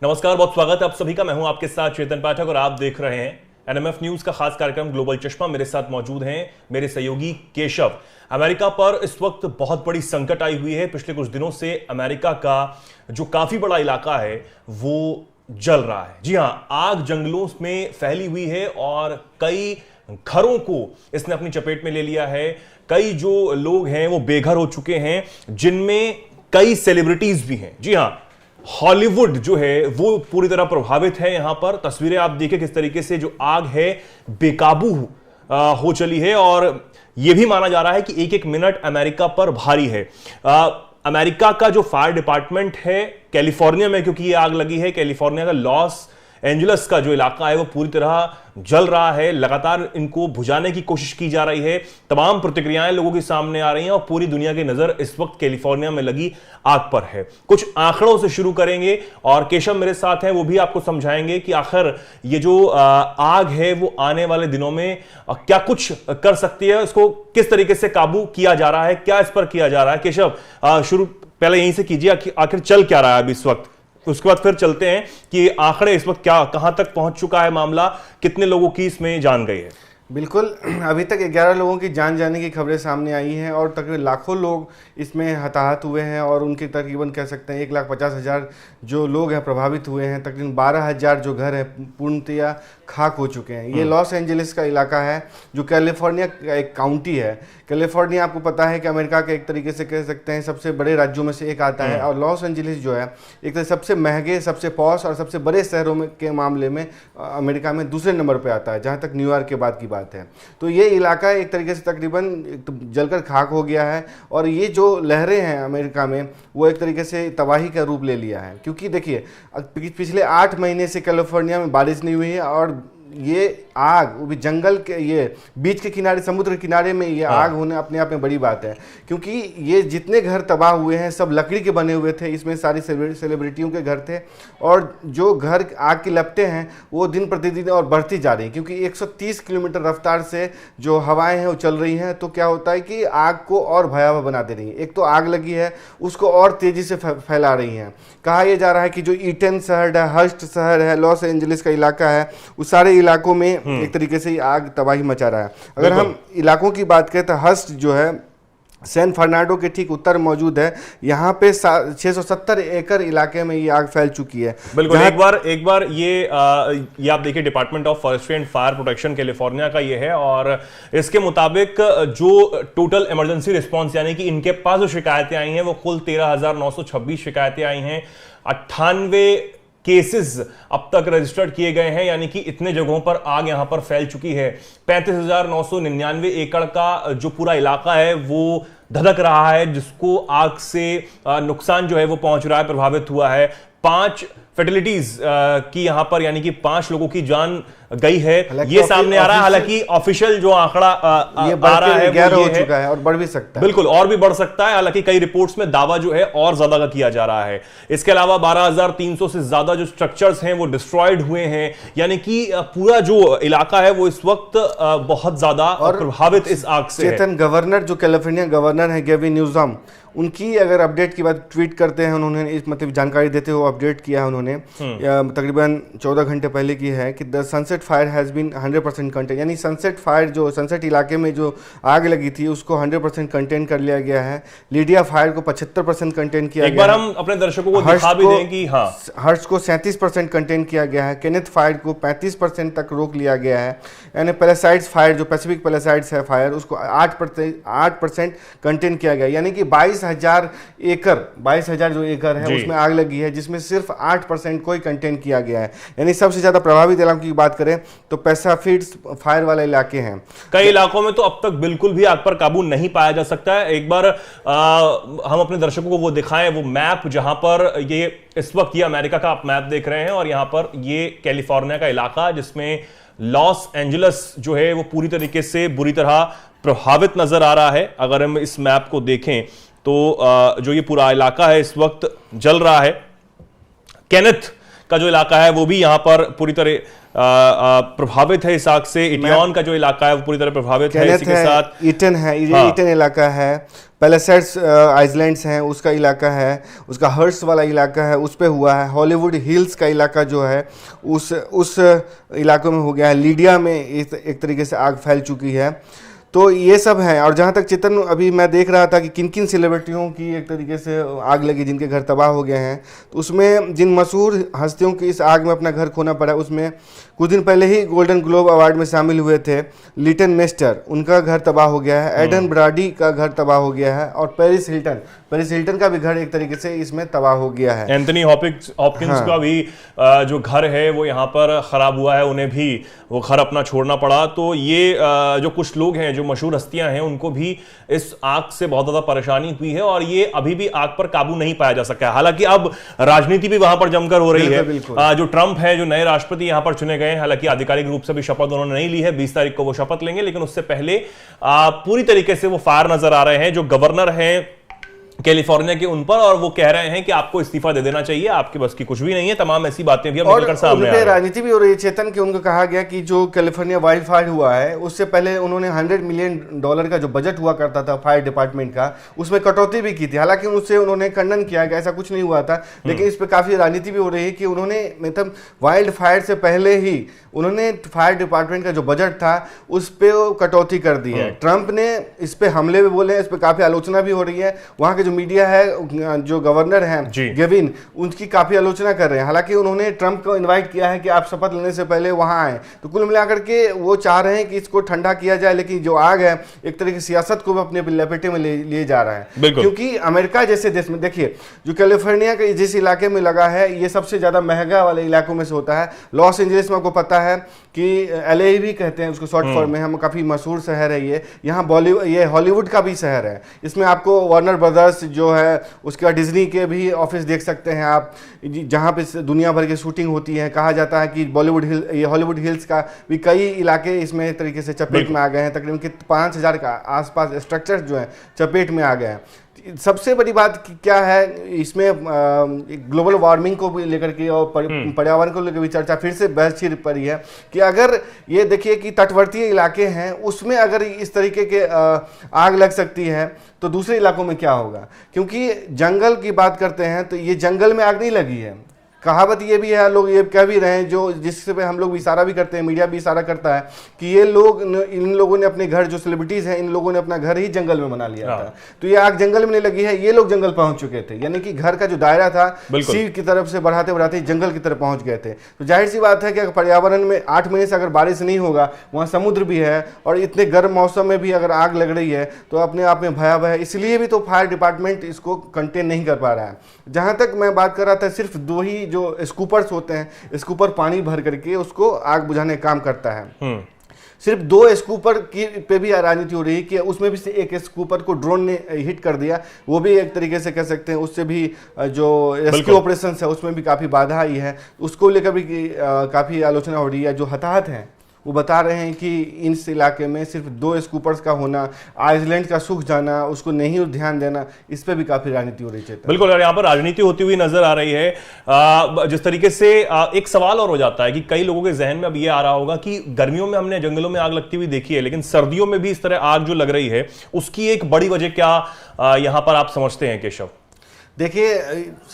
नमस्कार, बहुत स्वागत है आप सभी का। मैं हूं आपके साथ चेतन पाठक और आप देख रहे हैं एनएमएफ न्यूज का खास कार्यक्रम ग्लोबल चश्मा। मेरे साथ मौजूद हैं मेरे सहयोगी केशव। अमेरिका पर इस वक्त बहुत बड़ी संकट आई हुई है। पिछले कुछ दिनों से अमेरिका का जो काफी बड़ा इलाका है वो जल रहा है। जी हां, आग जंगलों में फैली हुई है और कई घरों को इसने अपनी चपेट में ले लिया है। कई जो लोग हैं वो बेघर हो चुके हैं, जिनमें कई सेलिब्रिटीज भी हैं। जी हां, हॉलीवुड जो है वो पूरी तरह प्रभावित है। यहां पर तस्वीरें आप देखें किस तरीके से जो आग है बेकाबू हो चली है और यह भी माना जा रहा है कि एक एक मिनट अमेरिका पर भारी है। अमेरिका का जो फायर डिपार्टमेंट है कैलिफोर्निया में, क्योंकि ये आग लगी है, कैलिफोर्निया का लॉस एंजलस का जो इलाका है वो पूरी तरह जल रहा है। लगातार इनको बुझाने की कोशिश की जा रही है। तमाम प्रतिक्रियाएं लोगों के सामने आ रही हैं और पूरी दुनिया की नजर इस वक्त कैलिफोर्निया में लगी आग पर है। कुछ आंकड़ों से शुरू करेंगे और केशव मेरे साथ हैं, वो भी आपको समझाएंगे कि आखिर ये जो आग है वो आने वाले दिनों में क्या कुछ कर सकती है, इसको किस तरीके से काबू किया जा रहा है, क्या इस पर किया जा रहा है। केशव, शुरू पहले यहीं से कीजिए, आखिर चल क्या रहा है अभी इस वक्त, उसके बाद फिर चलते हैं कि आंकड़े इस वक्त क्या कहां तक पहुंच चुका है मामला, कितने लोगों की इसमें जान गई है। बिल्कुल, अभी तक 11 लोगों की जान जाने की खबरें सामने आई हैं और तकरीबन लाखों लोग इसमें हताहत हुए हैं और उनके तकरीबन कह सकते हैं 1,50,000 जो लोग हैं प्रभावित हुए हैं। तकरीबन 12,000 जो घर हैं पूर्णतया खाक हो चुके हैं। ये लॉस एंजलिस का इलाका है जो कैलिफोर्निया का एक काउंटी है। कैलिफोर्निया आपको पता है कि अमेरिका के एक तरीके से कह सकते हैं सबसे बड़े राज्यों में से एक आता है और लॉस एंजलिस जो है एक तरह सबसे महंगे, सबसे पॉश और सबसे बड़े शहरों में के मामले में अमेरिका में दूसरे नंबर पर आता है, जहाँ तक न्यूयॉर्क के बाद की बात है। तो ये इलाका एक तरीके से तकरीबन जलकर खाक हो गया है और ये जो लहरें हैं अमेरिका में वो एक तरीके से तबाही का रूप ले लिया है। क्योंकि देखिए पिछले 8 महीने से कैलिफोर्निया में बारिश नहीं हुई है और ये आग वो भी जंगल के ये बीच के किनारे, समुद्र के किनारे में ये आग होने अपने आप में बड़ी बात है। क्योंकि ये जितने घर तबाह हुए हैं सब लकड़ी के बने हुए थे, इसमें सारी सेलिब्रिटियों के घर थे और जो घर आग की लपटें हैं वो दिन प्रतिदिन और बढ़ती जा रही हैं। क्योंकि 130 किलोमीटर रफ्तार से जो हवाएं हैं वो चल रही हैं, तो क्या होता है कि आग को और भयावह बना दे रही हैं। एक तो आग लगी है उसको और तेज़ी से फैला रही हैं। कहा यह जा रहा है कि जो ईटन शहर है, हर्स्ट शहर है, लॉस एंजलिस का इलाका है, उस सारे इलाकों में एक तरीके से आग तबाही मचा रहा है। अगर हम इलाकों की बात करें तो हर्स्ट जो है सैन फर्नांडो के ठीक उत्तर मौजूद है। यहाँ पे 670 एकड़ इलाके में ये आग फैल चुकी है। बिल्कुल, एक बार ये आप देखिए, department of forestry and fire protection California का ये है और इसके मुताबिक जो टोटल इमरजेंसी रिस्पांस यानी कि इनके पास जो शिकायतें आई हैं वो कुल 13,926 शिकायतें आई हैं। 98 केसेस अब तक रजिस्टर्ड किए गए हैं, यानी कि इतने जगहों पर आग यहां पर फैल चुकी है। 35,999 एकड़ का जो पूरा इलाका है वो धधक रहा है, जिसको आग से नुकसान जो है वो पहुंच रहा है, प्रभावित हुआ है। 5 फैटिलिटीज की यहां पर यानी कि 5 लोगों की जान गई है, ये सामने आ रहा है। हालांकि ऑफिशियल जो आंकड़ा आ रहा है वो ये है और बढ़ भी सकता है, बिल्कुल और भी बढ़ सकता है। हालांकि कई रिपोर्ट्स में दावा जो है और ज्यादा का किया जा रहा है। इसके अलावा 12,300 से ज्यादा जो स्ट्रक्चर्स हैं वो डिस्ट्रॉयड हुए हैं, यानी कि पूरा जो इलाका है वो इस वक्त बहुत ज्यादा प्रभावित इस आग से है। चेतन, गवर्नर जो कैलिफोर्निया गवर्नर है गेविन न्यूसम, उनकी अगर अपडेट की बात ट्वीट करते हैं उन्होंने, इस मतलब जानकारी देते हुए अपडेट किया है उन्होंने, तकरीबन 14 घंटे पहले की है कि the sunset fire has been 100% content, यानी सनसेट फायर जो सनसेट इलाके में जो आग लगी थी उसको 100% कंटेन कर लिया गया है। लीडिया फायर को 75% कंटेन किया गया है। एक बार हम अपने दर्शकों को दिखा भी दें कि हाँ, हर्ष को 37% कंटेन किया गया है। केनेथ फायर को 35% तक रोक लिया गया है। यानी पैलेसाइड्स फायर जो पैसिफिक पैलेसाइड्स है फायर, उसको 8% कंटेन किया गया, यानी कि 22,000 जो एकड़ है उसमें आग लगी है, जिसमें सिर्फ 8% को ही कंटेन किया गया है। यानी सबसे ज्यादा प्रभावित इलाकों की बात करें तो पैसिफिक फायर वाले इलाके हैं। कई इलाकों में तो अब तक बिल्कुल भी आग पर काबू नहीं पाया जा सकता है। एक बार हम अपने दर्शकों को वो दिखाएं, वो मैप जहां पर ये इस वक्त ये अमेरिका का आप मैप देख रहे हैं और यहां पर ये कैलिफोर्निया का इलाका जिसमें लॉस एंजलस जो है वो पूरी तरीके से बुरी तरह प्रभावित नजर आ रहा है। अगर हम इस मैप को देखें तो जो ये पूरा इलाका है इस वक्त जल रहा है। केनेथ का जो इलाका है वो भी यहाँ पर पूरी तरह प्रभावित है इस आग से। इटियोन का जो इलाका है वो पूरी तरह प्रभावित है। इसी के साथ ईटन है, ईटन इलाका है, पैलेसाइड्स आइलैंड्स हैं उसका इलाका है, उसका हर्ट्स वाला इलाका है उस पे हुआ है। हॉलीवुड हिल्स का इलाका जो है उस इलाकों में हो गया है। लीडिया में एक तरीके से आग फैल चुकी है। तो ये सब है। और जहाँ तक चेतन, अभी मैं देख रहा था कि किन किन सेलिब्रिटियों की एक तरीके से आग लगी जिनके घर तबाह हो गए हैं, तो उसमें जिन मशहूर हस्तियों की इस आग में अपना घर खोना पड़ा, उसमें कुछ दिन पहले ही गोल्डन ग्लोब अवार्ड में शामिल हुए थे लिटन मेस्टर, उनका घर तबाह हो गया है। एडन ब्राडी का घर तबाह हो गया है। और पेरिस हिल्टन का भी घर एक तरीके से इसमें तबाह हो गया है। एंथनी हॉपकिंस का भी जो घर है वो यहाँ पर खराब हुआ है, उन्हें भी वो घर अपना छोड़ना पड़ा। तो ये जो कुछ लोग हैं, जो मशहूर हस्तियां हैं, उनको भी इस आग से बहुत ज्यादा परेशानी हुई है और ये अभी भी आग पर काबू नहीं पाया जा सका है। हालांकि अब राजनीति भी वहां पर जमकर हो रही है। जो ट्रंप है, जो नए राष्ट्रपति यहां पर चुने गए, हालांकि आधिकारिक रूप से भी शपथ उन्होंने नहीं ली है, 20 तारीख को वो शपथ लेंगे, लेकिन उससे पहले पूरी तरीके से वो फायर नजर आ रहे हैं। जो गवर्नर हैं कैलिफोर्निया के, उन पर, और वो कह रहे हैं कि आपको इस्तीफा दे देना चाहिए, आपके बस की कुछ भी नहीं है। तमाम ऐसी बातें भी अब निकलकर सामने आ रही है। राजनीति भी हो रही है चेतन, कि उनको कहा गया कि जो कैलिफोर्निया वाइल्ड फायर हुआ है उससे पहले उन्होंने $100 मिलियन का जो बजट हुआ करता था फायर डिपार्टमेंट का, उसमें कटौती भी की थी। हालांकि उससे उन्होंने खंडन किया कि ऐसा कुछ नहीं हुआ था, लेकिन इस पर काफी राजनीति भी हो रही है कि उन्होंने मतलब वाइल्ड फायर से पहले ही उन्होंने फायर डिपार्टमेंट का जो बजट था उस पर कटौती कर दी है। ट्रंप ने इस पे हमले भी बोले हैं, इस पर काफी आलोचना भी हो रही है। वहां के जो मीडिया है, जो गवर्नर हैं गेविन, उनकी काफी आलोचना कर रहे हैं। हालांकि उन्होंने ट्रंप को इनवाइट किया है कि आप शपथ लेने से पहले वहां आए। तो कुल मिलाकर के वो चाह रहे हैं कि इसको ठंडा किया जाए, लेकिन जो आग है एक तरह की सियासत को भी अपने लपेटे में लिए जा रहा है। क्योंकि अमेरिका जैसे देश में देखिए, जो कैलिफोर्निया के जिस इलाके में लगा है, ये सबसे ज्यादा महंगा वाले इलाकों में से होता है। लॉस एंजलिस में आपको पता है कि LA भी कहते हैं उसको शॉर्ट फॉर्म में, हम काफी मशहूर शहर है ये। यहाँ बॉलीवुड, ये हॉलीवुड का भी शहर है। इसमें आपको वार्नर ब्रदर्स जो है, उसके बाद डिज्नी के भी ऑफिस देख सकते हैं आप, जहाँ पे दुनिया भर की शूटिंग होती है। कहा जाता है कि ये हॉलीवुड हिल्स का भी कई इलाके इसमें एक तरीके से चपेट में आ गए हैं। तकरीबन 5000 का आसपास स्ट्रक्चर्स जो है चपेट में आ गए हैं। सबसे बड़ी बात क्या है इसमें, ग्लोबल वार्मिंग को भी लेकर के और पर्यावरण को लेकर भी चर्चा फिर से बहस छिड़ पड़ी है कि अगर ये देखिए कि तटवर्तीय इलाके हैं, उसमें अगर इस तरीके के आग लग सकती है तो दूसरे इलाकों में क्या होगा। क्योंकि जंगल की बात करते हैं तो ये जंगल में आग नहीं लगी है। कहावत ये भी है, लोग ये कह भी रहे हैं, जो जिससे पे हम लोग इशारा भी करते हैं, मीडिया भी इशारा करता है कि ये लोग, इन लोगों ने अपने घर, जो सेलिब्रिटीज हैं, इन लोगों ने अपना घर ही जंगल में बना लिया था। तो ये आग जंगल में नहीं लगी है, ये लोग जंगल पहुंच चुके थे। यानी कि घर का जो दायरा था सी की तरफ से बढ़ाते बढ़ाते जंगल की तरफ पहुंच गए थे। तो जाहिर सी बात है कि अगर पर्यावरण में 8 महीने से अगर बारिश नहीं होगा, वहाँ समुद्र भी है और इतने गर्म मौसम में भी अगर आग लग रही है तो अपने आप में भयावह है। इसलिए भी तो फायर डिपार्टमेंट इसको कंटेन नहीं कर पा रहा है। जहाँ तक मैं बात कर रहा था, सिर्फ 2 ही जो स्कूपर्स होते हैं, स्कूपर पानी भर करके उसको आग बुझाने का काम करता है। सिर्फ 2 स्कूपर की पे भी राजनीति हो रही है कि उसमें भी से एक स्कूपर को ड्रोन ने हिट कर दिया। वो भी एक तरीके से कह सकते हैं, उससे भी जो रेस्क्यू ऑपरेशन है उसमें भी काफ़ी बाधा आई है। उसको लेकर भी काफ़ी आलोचना हो रही है। जो हताहत हैं वो बता रहे हैं कि इस इलाके में सिर्फ 2 स्कूपर्स का होना, आइसलैंड का सूख जाना, उसको नहीं ध्यान देना, इस पे भी काफी राजनीति हो रही है। बिल्कुल, और यहाँ पर राजनीति होती हुई नजर आ रही है। जिस तरीके से एक सवाल और हो जाता है कि कई लोगों के जहन में अब ये आ रहा होगा कि गर्मियों में हमने जंगलों में आग लगती हुई देखी है, लेकिन सर्दियों में भी इस तरह आग जो लग रही है, उसकी एक बड़ी वजह क्या यहाँ पर आप समझते हैं केशव? देखिए,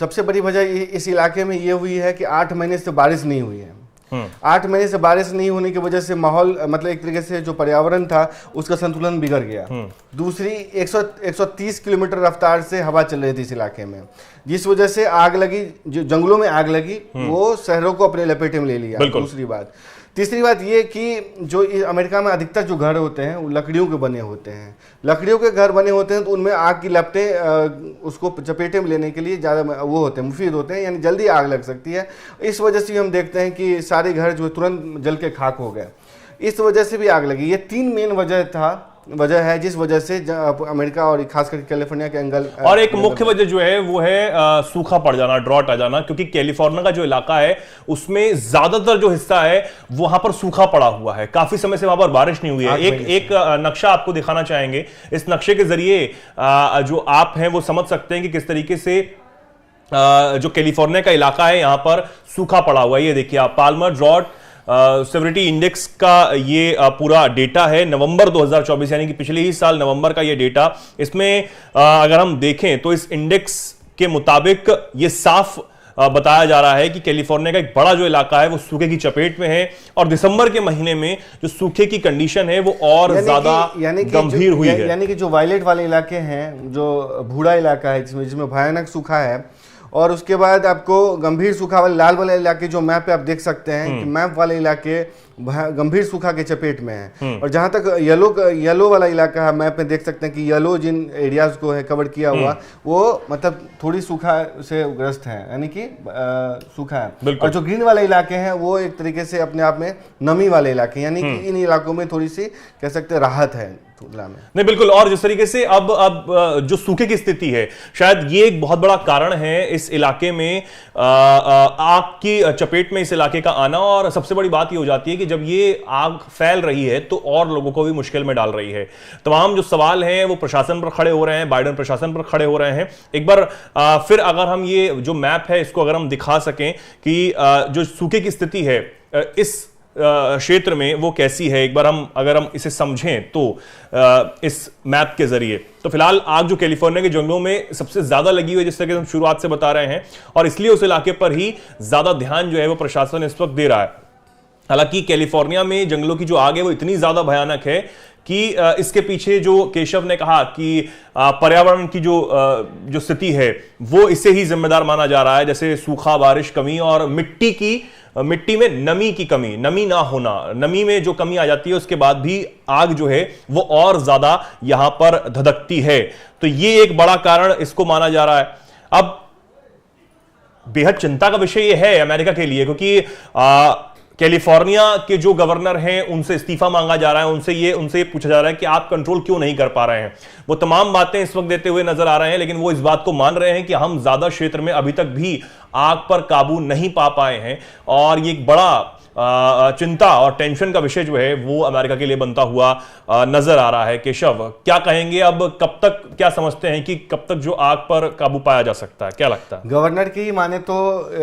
सबसे बड़ी वजह इस इलाके में ये हुई है कि 8 महीने से बारिश नहीं हुई है। 8 महीने से बारिश नहीं होने की वजह से माहौल, मतलब एक तरीके से जो पर्यावरण था उसका संतुलन बिगड़ गया। दूसरी, 130 किलोमीटर रफ्तार से हवा चल रही थी इस इलाके में, जिस वजह से आग लगी, जो जंगलों में आग लगी वो शहरों को अपने लपेटे में ले लिया। दूसरी बात, तीसरी बात ये कि जो अमेरिका में अधिकतर जो घर होते हैं वो लकड़ियों के बने होते हैं। लकड़ियों के घर बने होते हैं तो उनमें आग की लपटें उसको चपेटे में लेने के लिए ज़्यादा वो होते हैं, मुफीद होते हैं, यानी जल्दी आग लग सकती है। इस वजह से हम देखते हैं कि सारे घर जो तुरंत जल के खाक हो गए। इस वजह से भी आग लगी। ये 3 मेन वजह है जिस वजह से अमेरिका और खासकर कैलिफोर्निया के एंगल। और एक मुख्य वजह जो है वो है सूखा पड़ जाना, ड्रॉट आ जाना, क्योंकि कैलिफोर्निया का जो इलाका है उसमें ज्यादातर जो हिस्सा है वहां पर सूखा पड़ा हुआ है। काफी समय से वहां पर बारिश नहीं हुई है। एक नक्शा आपको दिखाना चाहेंगे। इस नक्शे के जरिए जो आप हैं वो समझ सकते हैं कि किस तरीके से जो कैलिफोर्निया का इलाका है यहां पर सूखा पड़ा हुआ है। ये देखिए आप, पाल्मर ड्रॉट सेवरिटी इंडेक्स का ये पूरा डेटा है नवंबर 2024, यानी कि पिछले ही साल नवंबर का ये डेटा। इसमें अगर हम देखें तो इस इंडेक्स के मुताबिक ये साफ बताया जा रहा है कि कैलिफोर्निया का एक बड़ा जो इलाका है वो सूखे की चपेट में है, और दिसंबर के महीने में जो सूखे की कंडीशन है वो और ज्यादा गंभीर हुई है। यानी कि जो वायलेट वाले इलाके हैं, जो भूरा इलाका है जिसमें भयानक सूखा है, और उसके बाद आपको गंभीर सूखा वाले लाल वाले इलाके जो मैप पे आप देख सकते हैं कि मैप वाले इलाके गंभीर सूखा के चपेट में है। और जहां तक येलो वाला इलाका है, मैप में देख सकते हैं कि येलो जिन एरियाज को है कवर किया हुआ, वो मतलब थोड़ी सूखा से ग्रस्त है, यानी कि सूखा है। और जो ग्रीन वाले इलाके हैं वो एक तरीके से अपने आप में नमी वाले इलाके, यानी कि इन इलाकों में थोड़ी सी कह सकते हैं राहत है नहीं। बिल्कुल, और जिस तरीके से अब जो सूखे की स्थिति है, शायद ये एक बहुत बड़ा कारण है इस इलाके में आग की चपेट में इस इलाके का आना। और सबसे बड़ी बात ये हो जाती है कि जब ये आग फैल रही है तो और लोगों को भी मुश्किल में डाल रही है। तमाम जो सवाल हैं वो प्रशासन पर खड़े हो रहे हैं, बाइडेन प्रशासन पर खड़े हो रहे हैं। एक बार फिर अगर हम ये जो मैप है इसको अगर हम दिखा सकें कि जो सूखे की स्थिति है इस क्षेत्र में वो कैसी है, एक बार अगर हम इसे समझें तो इस मैप के जरिए, तो फिलहाल आग जो कैलिफोर्निया के जंगलों में सबसे ज्यादा लगी हुई है, जिस तरह से हम शुरुआत से बता रहे हैं, और इसलिए उस इलाके पर ही ज्यादा ध्यान जो है वो प्रशासन इस वक्त दे रहा है। हालांकि कैलिफोर्निया में जंगलों की जो आग है वो इतनी ज्यादा भयानक है कि इसके पीछे जो केशव ने कहा कि पर्यावरण की जो स्थिति है वो इससे ही जिम्मेदार माना जा रहा है, जैसे सूखा, बारिश, कमी और मिट्टी में नमी की कमी, नमी ना होना, नमी में जो कमी आ जाती है उसके बाद भी आग जो है वो और ज्यादा यहां पर धधकती है। तो ये एक बड़ा कारण इसको माना जा रहा है। अब बेहद चिंता का विषय ये है अमेरिका के लिए, क्योंकि कैलिफोर्निया के जो गवर्नर हैं उनसे इस्तीफा मांगा जा रहा है, उनसे ये पूछा जा रहा है कि आप कंट्रोल क्यों नहीं कर पा रहे हैं। वो तमाम बातें इस वक्त देते हुए नजर आ रहे हैं, लेकिन वो इस बात को मान रहे हैं कि हम ज्यादा क्षेत्र में अभी तक भी आग पर काबू नहीं पा पाए हैं, और ये एक बड़ा चिंता और टेंशन का विषय जो है वो अमेरिका के लिए बनता हुआ नजर आ रहा है। केशव, क्या कहेंगे, अब कब तक, क्या समझते हैं कि कब तक जो आग पर काबू पाया जा सकता है, क्या लगता है? गवर्नर की माने तो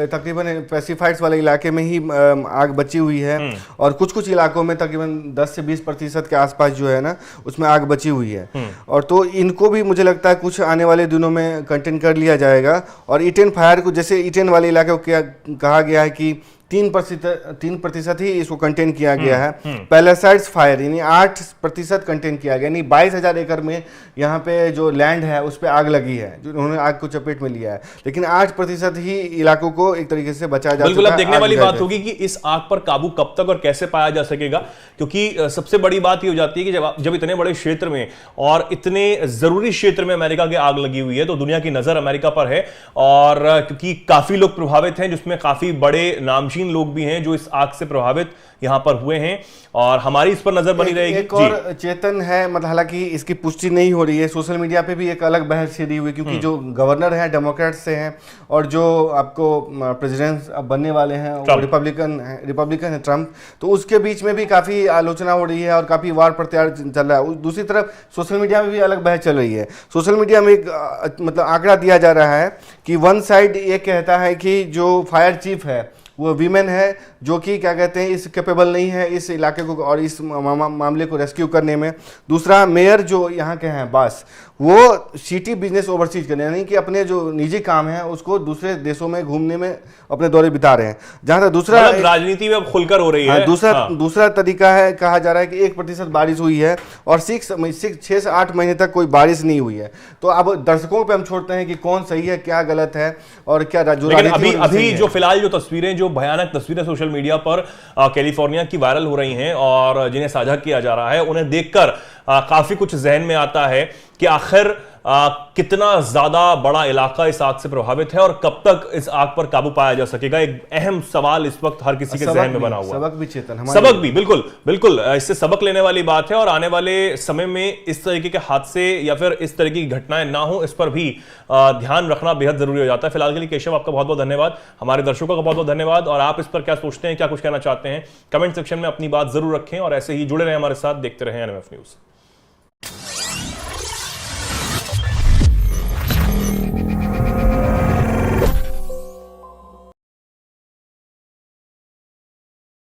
तकरीबन पेसिफाइड्स वाले इलाके में ही आग बची हुई है, और कुछ इलाकों में तकरीबन 10 से 20% के आसपास जो है ना उसमें आग बची हुई है। और तो इनको भी मुझे लगता है कुछ आने वाले दिनों में कंटेन कर लिया जाएगा। और ईटेन फायर को, जैसे ईटेन वाले इलाके को क्या कहा गया है कि 3% ही इसको कंटेन किया गया है। पैलेसाइड्स फायर यानी 8% कंटेन किया गया, यानी 22,000 एकड़ में यहाँ पे जो लैंड है उस पर आग लगी है, जो उन्होंने आग को चपेट में लिया है, लेकिन 8% ही इलाकों को एक तरीके से बचाया जा सकता है। बिल्कुल, अब देखने वाली बात होगी कि इस आग पर काबू कब तक और कैसे पाया जा सकेगा, क्योंकि सबसे बड़ी बात ये हो जाती है कि जब इतने बड़े क्षेत्र में और इतने जरूरी क्षेत्र में अमेरिका की आग लगी हुई है तो दुनिया की नजर अमेरिका पर है, और क्योंकि काफी लोग प्रभावित हैं, जिसमें काफी बड़े नामचीन लोग भी हैं जो इस आग से प्रभावित यहां पर हुए हैं, और हमारी इस पर नजर बनी रहेगी। एक और चेतन है, मतलब हालांकि इसकी पुष्टि नहीं हो रही है, सोशल मीडिया पे भी एक अलग बहस छिड़ी हुई, क्योंकि जो गवर्नर है डेमोक्रेट से हैं और जो आपको प्रेसिडेंट अब बनने वाले हैं वो रिपब्लिकन है, ट्रम्प, तो उसके बीच में भी काफी आलोचना हो रही है और काफी वार प्रत्यार चल रहा है। दूसरी तरफ सोशल मीडिया में भी अलग बहस चल रही है। सोशल मीडिया में एक मतलब आंकड़ा दिया जा रहा है कि वन साइड ये कहता है कि जो फायर चीफ है वो वीमेन है, जो कि क्या कहते हैं इस कैपेबल नहीं है इस इलाके को और इस मामले को रेस्क्यू करने में। दूसरा, मेयर जो यहाँ के हैं बास, वो सिटी बिजनेस ओवरसीज करने, यानी कि अपने जो निजी काम है उसको दूसरे देशों में घूमने में अपने दौरे बिता रहे हैं। जहाँ तक दूसरा, राजनीति में अब खुलकर हो रही है। दूसरा तरीका है, कहा जा रहा है कि 1% बारिश हुई है और 6 से 8 महीने तक कोई बारिश नहीं हुई है। तो अब दर्शकों पे हम छोड़ते हैं कि कौन सही है, क्या गलत है, और क्या अभी जो फिलहाल जो तस्वीरें, जो भयानक तस्वीरें सोशल मीडिया पर कैलिफोर्निया की वायरल हो रही हैं और जिन्हें साझा किया जा रहा है, उन्हें देखकर काफी कुछ जहन में आता है कि आखिर कितना ज्यादा बड़ा इलाका इस आग से प्रभावित है और कब तक इस आग पर काबू पाया जा सकेगा। एक अहम सवाल इस वक्त हर किसी के जहन में बना हुआ है। सबक भी चेतन, सबक भी, बिल्कुल इससे सबक लेने वाली बात है, और आने वाले समय में इस तरीके के हादसे या फिर इस तरीके की घटनाएं ना हो, इस पर भी ध्यान रखना बेहद जरूरी हो जाता है। फिलहाल के लिए केशव, आपका बहुत बहुत धन्यवाद, हमारे दर्शकों का बहुत बहुत धन्यवाद, और आप इस पर क्या सोचते हैं, क्या कुछ कहना चाहते हैं, कमेंट सेक्शन में अपनी बात जरूर रखें, और ऐसे ही जुड़े रहें हमारे साथ, देखते रहें एनएमएफ न्यूज।